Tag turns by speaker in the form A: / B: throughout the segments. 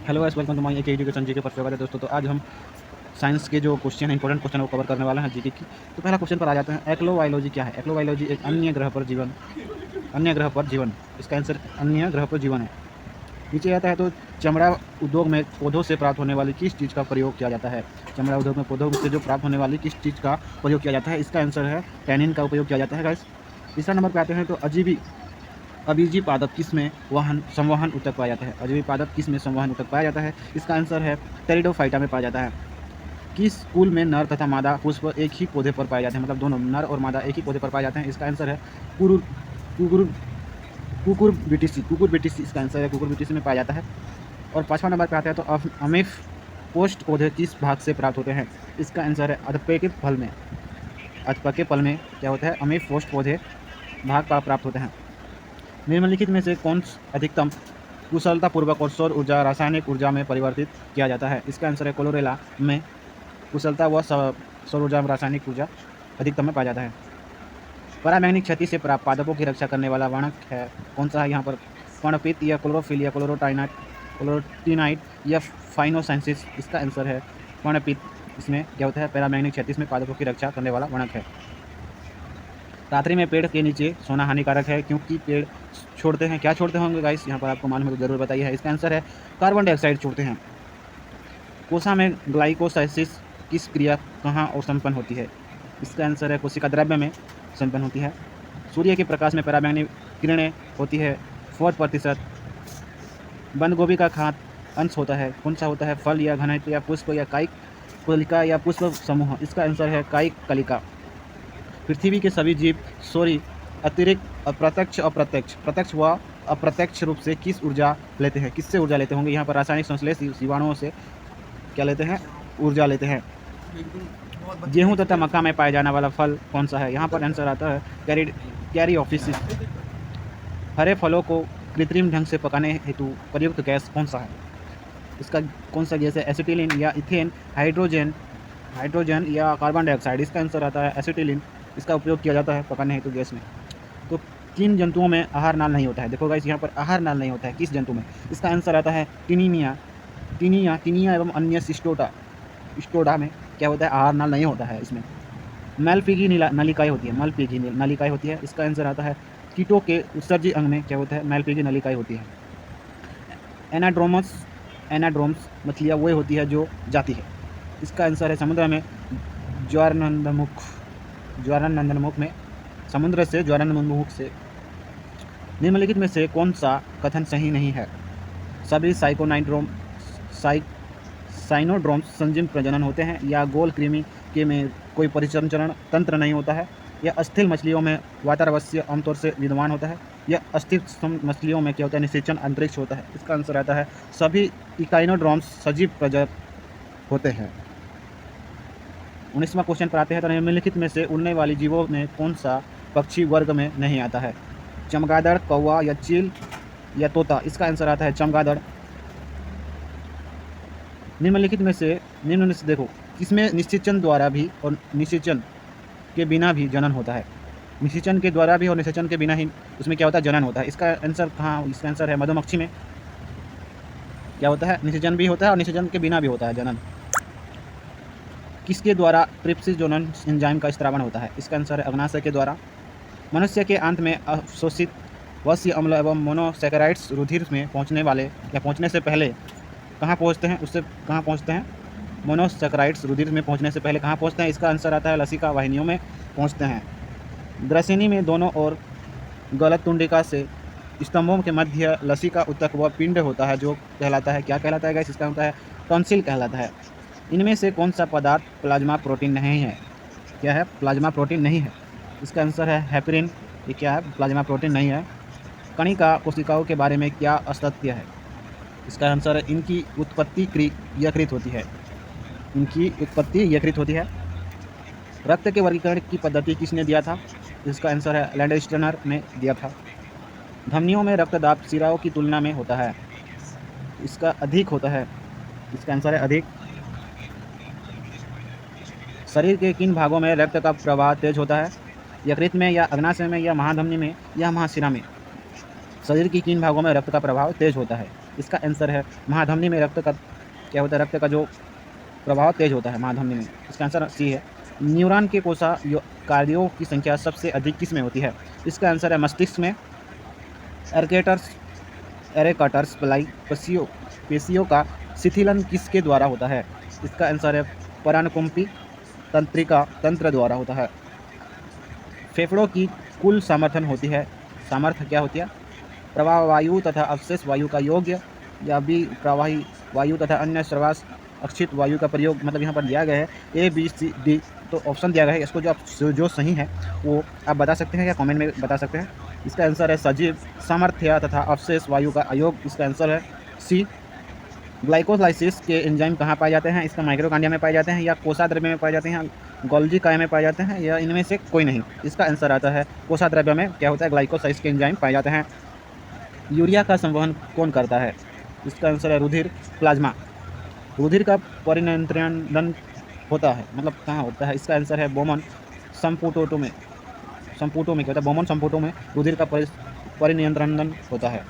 A: Hello guys, welcome to my education GK पर स्वागत है दोस्तों। तो आज हम साइंस के जो क्वेश्चन है, इंपॉर्टेंट क्वेश्चन वो कवर करने वाले हैं जीके की। तो पहला क्वेश्चन पर आ जाते हैं, एक्लोबायोलॉजी क्या है। एक्लोबायोलॉजी एक अन्य ग्रह पर जीवन। इसका आंसर अन्य ग्रह पर जीवन है। नीचे आता है तो चमड़ा उद्योग में पौधों से प्राप्त होने वाली किस चीज़ का प्रयोग किया जाता है। चमड़ा उद्योग में पौधों से जो प्राप्त होने वाली किस चीज़ का प्रयोग किया जाता है, इसका आंसर है टैनिन का उपयोग किया जाता है गाइस। तीसरा नंबर पर आते हैं तो अभिजीव पादप किस में संवहन ऊतक पाया जाता है। अभिजीव पादप किस में संवहन ऊतक पाया जाता है, इसका आंसर है टेरिडोफाइटा में पाया जाता है। किस कुल में नर तथा मादा पुष्प एक ही पौधे पर पाए जाते हैं, मतलब दोनों नर और मादा एक ही पौधे पर पाए जाते हैं, इसका आंसर है कुकुर कुकुर कुकुरबिटेसी इसका आंसर है, कुकुरबिटेसी में पाया जाता है। और पाँचवा नंबर पर आता है तो अमीफ पोस्ट पौधे किस भाग से प्राप्त होते हैं, इसका आंसर है अधपके के फल में। अधपके फल में क्या होता है, अमीफ पोस्ट पौधे भाग का प्राप्त होते हैं। निम्नलिखित में से कौन अधिकतम कुशलतापूर्वक और सौर ऊर्जा रासायनिक ऊर्जा में परिवर्तित किया जाता है, इसका आंसर है क्लोरेला में कुशलता व सौर ऊर्जा में रासायनिक ऊर्जा अधिकतम में पाया जाता है। पराबैंगनी क्षति से प्राप्त पादपों की रक्षा करने वाला वर्णक है कौन सा है यहाँ पर, पर्णपित या क्लोरोफिल या क्लोरोटिनाइट या फाइनोसाइंसिस, इसका आंसर है पर्णपित। इसमें क्या होता है, पराबैंगनी क्षति में पादपों की रक्षा करने वाला वर्णक है। रात्रि में पेड़ के नीचे सोना हानिकारक है क्योंकि पेड़ छोड़ते हैं, क्या छोड़ते होंगे गाइस, यहाँ पर आपको मालूम है तो जरूर बताइए। इसका आंसर है कार्बन डाइऑक्साइड छोड़ते हैं। कोसा में ग्लाइकोसाइसिस किस क्रिया कहाँ और संपन्न होती है, इसका आंसर है कोशिका द्रव्य में संपन्न होती है। सूर्य के प्रकाश में पराबैंगनी किरणें होती है 4%। बंद गोभी का खाद्य अंश होता है कौन सा होता है, फल या घनत्व या पुष्प या कायिक कलिका या पुष्प समूह, इसका आंसर है कायिक कलिका। पृथ्वी के सभी जीव अतिरिक्त प्रत्यक्ष व अप्रत्यक्ष रूप से किस ऊर्जा लेते हैं, किससे ऊर्जा लेते होंगे, यहाँ पर रासायनिक संश्लेष जीवाणुओं से क्या लेते हैं, ऊर्जा लेते हैं। गेहूं तथा मक्का में पाया जाने वाला फल कौन सा है, यहाँ पर आंसर आता है कैरीओफिसिस। हरे फलों को कृत्रिम ढंग से पकाने हेतु प्रयुक्त गैस कौन सा है, इसका कौन सा गैस है, एसिटिलीन या इथेन, हाइड्रोजन या कार्बन डाइऑक्साइड, इसका आंसर आता है एसिटिलीन। इसका उपयोग किया जाता है पकाने हेतु गैस में। तो किन जंतुओं में आहार नाल नहीं होता है, देखो गाइस यहाँ पर आहार नाल नहीं होता है किस जंतु में, इसका आंसर आता है टीनिया एवं अन्य स्टोडा में क्या होता है, आहार नाल नहीं होता है। इसमें मैलपीगी नलिकाएँ होती है, इसका आंसर आता है कीटों के उत्सर्जी अंग में क्या होता है, मैलपीगी नलिकाएँ होती है। एनाड्रोम्स मछलियाँ वो होती है जो जाती है, इसका आंसर है समुद्र में ज्वारानंदमुख में, समुद्र से ज्वारानंदमुख से। निम्नलिखित में से कौन सा कथन सही नहीं है, सभी साइनोड्रोम्स संजीव प्रजनन होते हैं, या गोल कृमि के में कोई परिसंचरण तंत्र नहीं होता है, या अस्थिर मछलियों में वातावस्य आमतौर से विद्यमान होता है, या अस्थिर मछलियों में क्या होता है, निषेचन अंतरिक्ष होता है, इसका आंसर आता है सभी इकाइनोड्रोम्स सजीव प्रजनन होते हैं। 19वां क्वेश्चन पर आते हैं तो निम्नलिखित में से उड़ने वाली जीवों में कौन सा पक्षी वर्ग में नहीं आता है, चमगादड़, कौवा या चील या तोता, इसका आंसर आता है चमगादड़। निम्नलिखित में से देखो इसमें निषेचन द्वारा भी और निषेचन के बिना भी जनन होता है, निषेचन के द्वारा भी और निषेचन के बिना ही उसमें क्या होता है, जनन होता है। इसका आंसर कहाँ, इसका आंसर है मधुमक्खी में क्या होता है, निषेचन भी होता है और निषेचन के बिना भी होता है जनन। किसके द्वारा ट्रिप्सिजोनन एंजाइम का स्त्रावण होता है, इसका आंसर है अग्नाशय के द्वारा। मनुष्य के अंत में अवशोषित वस्य अम्ल एवं मोनोसैकेराइड्स रुधिर में पहुंचने वाले या पहुंचने से पहले कहाँ पहुंचते हैं, उससे कहाँ पहुंचते हैं, मोनोसैकेराइड्स रुधिर में पहुंचने से पहले कहाँ पहुंचते हैं, इसका आंसर आता है लसिका वाहिनियों में पहुंचते हैं। ग्रसिनी में दोनों ओर गलत तुंडिका से स्तंभों के मध्य लसिका ऊतक व पिंड होता है जो कहलाता है, क्या कहलाता है गाइस, इसका होता है टॉन्सिल कहलाता है। इनमें से कौन सा पदार्थ प्लाज्मा प्रोटीन नहीं है, क्या है, प्लाज्मा प्रोटीन नहीं है, इसका आंसर है हेपरिन, ये क्या है, प्लाज्मा प्रोटीन नहीं है। कणिका कोशिकाओं के बारे में क्या असत्य है, इसका आंसर है इनकी उत्पत्ति यकृत होती है। रक्त के वर्गीकरण की पद्धति किसने दिया था, इसका आंसर है लैंडस्टनर ने दिया था। धमनियों में रक्तदाब सिराओं की तुलना में होता है, इसका अधिक होता है, इसका आंसर है अधिक। शरीर के किन भागों में रक्त का प्रवाह तेज होता है, यकृत में या अग्नाशय में या महाधमनी में या महाशिरा में, शरीर की किन भागों में रक्त का प्रवाह तेज होता है, इसका आंसर है महाधमनी में रक्त का क्या होता है, रक्त का जो प्रभाव तेज होता है महाधमनी में। इसका आंसर सी है। न्यूरॉन के कार्यों की संख्या सबसे अधिक किस में होती है? इसका आंसर है मस्तिष्क में। एरकेटर्स एरेकाटर्स पलाई पेशियों का शिथिलन किसके द्वारा होता है? इसका आंसर है परानुकंपी तंत्रिका तंत्र द्वारा होता है। फेफड़ों की कुल सामर्थ्य क्या होती है? प्रवाह वायु तथा अवशेष वायु का योग्य या बी प्रवाही वायु तथा अन्य श्वास अक्षित वायु का प्रयोग, मतलब यहाँ पर दिया गया है ए बी सी डी, तो ऑप्शन दिया गया है। इसको जो सही है वो आप बता सकते हैं या कमेंट में बता सकते हैं। इसका आंसर है सजीव सामर्थ्य तथा अवशेष वायु का अयोग। इसका आंसर है सी। ग्लाइकोलाइसिस के एंजाइम कहाँ पाए जाते हैं? इसका माइक्रोकांडिया में पाए जाते हैं या कोषाद्रव्य में पाए जाते हैं, गोल्जी काय में पाए जाते हैं, या इनमें से कोई नहीं। इसका आंसर आता है कोषाद्रव्य में क्या होता है, ग्लाइकोलाइसिस के एंजाइम पाए जाते हैं। यूरिया का संवहन कौन करता है? इसका आंसर है रुधिर प्लाज्मा। रुधिर का परिनियंत्रण होता है, मतलब कहाँ होता है? इसका आंसर है बोमन संपुटों में क्या होता है? बोमन संपुटों में रुधिर का परिनियंत्रण होता है।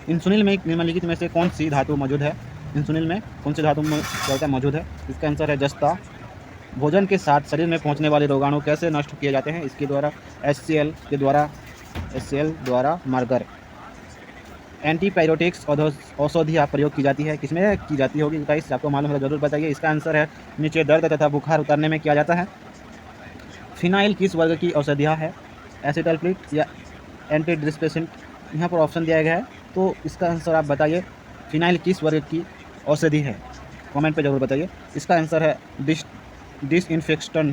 A: इंसुलिन में निम्नलिखित में से कौन सी धातु मौजूद है? इंसुलिन में कौन सी धातु क्या होता है मौजूद है? इसका आंसर है जस्ता। भोजन के साथ शरीर में पहुंचने वाले रोगाणु कैसे नष्ट किए जाते हैं? इसके द्वारा HCl द्वारा मारकर। एंटीबायोटिक्स औषधियाँ प्रयोग की जाती है, किसमें की जाती होगी गाइस? आपको मालूम है तो जरूर बताइए। इसका आंसर है नीचे दर्द तथा बुखार उतारने में किया जाता है। फिनाइल किस वर्ग की औषधियाँ है? एसिटल्फिट या एंटीडिस्पेसेंट? यहाँ पर ऑप्शन दिया गया है, तो इसका आंसर आप बताइए फिनाइल किस वर्ग की औषधि है? कमेंट पे जरूर बताइए। इसका आंसर है डिसइंफेक्शन।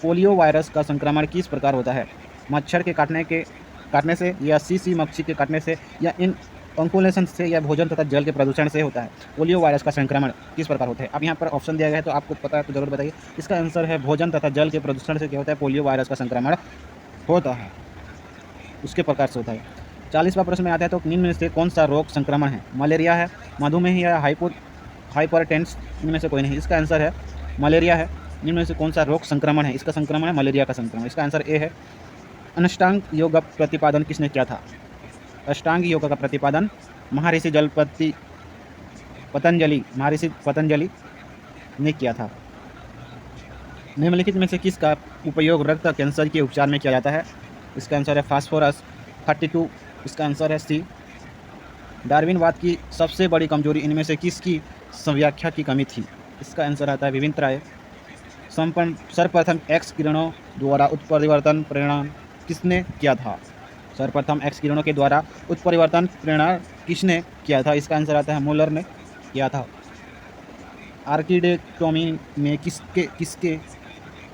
A: पोलियो वायरस का संक्रमण किस प्रकार होता है? मच्छर के काटने से या सीसी मक्खी के काटने से या इन अंकुलेशन से या भोजन तथा जल के प्रदूषण से होता है? पोलियो वायरस का संक्रमण किस प्रकार होता है? अब यहाँ पर ऑप्शन दिया गया है, तो आपको पता है तो जरूर बताइए। इसका आंसर है भोजन तथा जल के प्रदूषण से क्या होता है? पोलियो वायरस का संक्रमण होता है, उसके प्रकार से होता है। 40वां प्रश्न में आता है, तो निम्न में से कौन सा रोग संक्रमण है? मलेरिया है, मधुमेह या हाइपरटेंस? इनमें से कोई नहीं। इसका आंसर है मलेरिया है। निम्न में से कौन सा रोग संक्रमण है? इसका संक्रमण है मलेरिया का संक्रमण। इसका आंसर ए है। अष्टांग योग का प्रतिपादन किसने किया था? अष्टांग योग का प्रतिपादन महर्षि पतंजलि ने किया था। निम्नलिखित में से किसका उपयोग रक्त कैंसर के उपचार में किया जाता है? इसका आंसर है फास्फोरस 32। इसका आंसर है सी। डार्विनवाद की सबसे बड़ी कमजोरी इनमें से किसकी संव्याख्या की कमी थी? इसका आंसर आता है विभिन्नताएं। सर्वप्रथम एक्स किरणों द्वारा उत्परिवर्तन प्रेरण किसने किया था? सर्वप्रथम एक्स किरणों के द्वारा उत्परिवर्तन प्रेरण किसने किया था? इसका आंसर आता है मूलर ने किया था। आर्किडेक्टोमी में किसके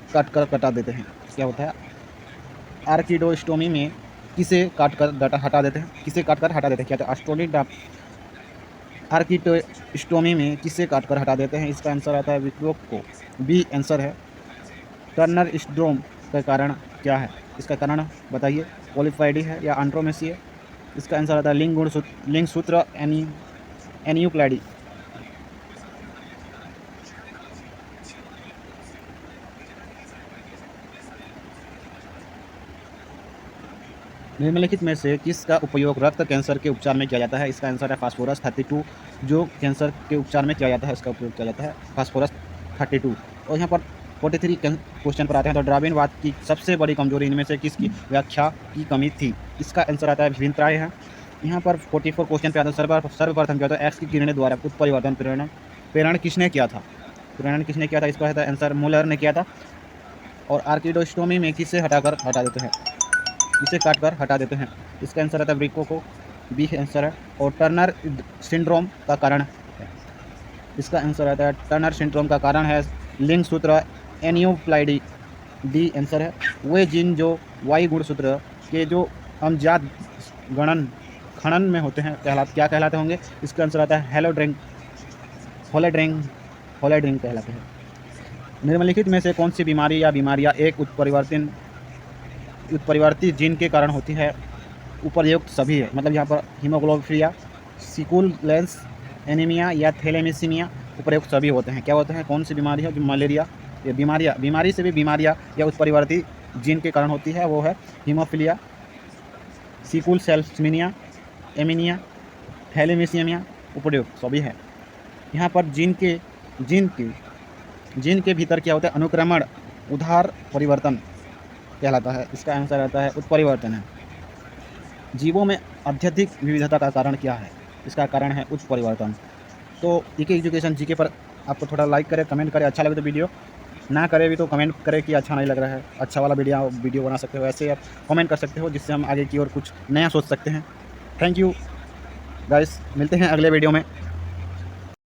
A: हटा देते हैं? क्या होता है? आर्किडोस्टोमी में किसे काटकर हटा देते हैं? क्या होता है? एस्ट्रोनिक आर्किडोस्टोमी में किसे काटकर हटा देते हैं? इसका आंसर आता है विक्रोक को। बी आंसर है। टर्नर सिंड्रोम का कारण क्या है? इसका कारण बताइए। पॉलीप्लाइडी है या एंड्रोमेसी है? इसका आंसर आता है लिंग सूत्र एनियोप्लाइडी। निम्नलिखित में से किसका उपयोग रक्त कैंसर के उपचार में किया जाता है? इसका आंसर है फास्फोरस 32। जो कैंसर के उपचार में किया जाता है, इसका उपयोग किया जाता है फास्फोरस 32। और यहाँ पर 43 क्वेश्चन पर आते हैं, तो डार्विनवाद की सबसे बड़ी कमजोरी इनमें से किसकी व्याख्या की कमी थी? इसका आंसर आता है विभिन्नताएं हैं। यहाँ पर 44 क्वेश्चन पर आता है, सर्वप्रथम क्या होता है? एक्स की किरणें द्वारा उत्परिवर्तन प्रेरण किसने किया था? इसका है आंसर मूलर ने किया था। और आर्किडोस्टोमी में किसे काटकर हटा देते हैं? इसका आंसर आता है ब्रिको को। बी आंसर है। और टर्नर सिंड्रोम का कारण है, इसका आंसर आता है टर्नर सिंड्रोम का कारण है लिंग सूत्र एनियोप्लाइडी। डी आंसर है। वे जीन जो वाई गुणसूत्र के जो अमजाद खनन में होते हैं क्या कहलाते होंगे? इसका आंसर आता है होलेड्रिंग कहलाते हैं। निम्नलिखित में से कौन सी बीमारी या बीमारियां एक उत्परिवर्ती जीन के कारण होती है? उपर्युक्त सभी है, मतलब यहाँ पर हीमोग्लोबिन, सिकुल लेंस एनीमिया या थैलेसीमिया उपर्युक्त सभी होते हैं। क्या होते हैं? कौन सी बीमारी है जो मलेरिया या बीमारी से भी बीमारियाँ या उत्परिवर्ती जीन के कारण होती है? वो है हीमोफीलिया, सिकुल सेल्समीनिया, एमीनिया, थैलेमीसियमिया उपयुक्त सभी है। यहाँ पर जीन के भीतर क्या होता है, अनुक्रमण उधार परिवर्तन कहलाता है। इसका आंसर आता है उत्परिवर्तन है। जीवों में अत्यधिक विविधता का कारण क्या है? इसका कारण है उत्परिवर्तन। तो जीके एजुकेशन जीके पर आपको थोड़ा लाइक करें, कमेंट करें, अच्छा लगे तो वीडियो, ना करे भी तो कमेंट करें कि अच्छा नहीं लग रहा है, अच्छा वाला वीडियो बना सकते हो। ऐसे आप कमेंट कर सकते हो जिससे हम आगे की ओर कुछ नया सोच सकते हैं। थैंक यू गाइस, मिलते हैं अगले वीडियो में।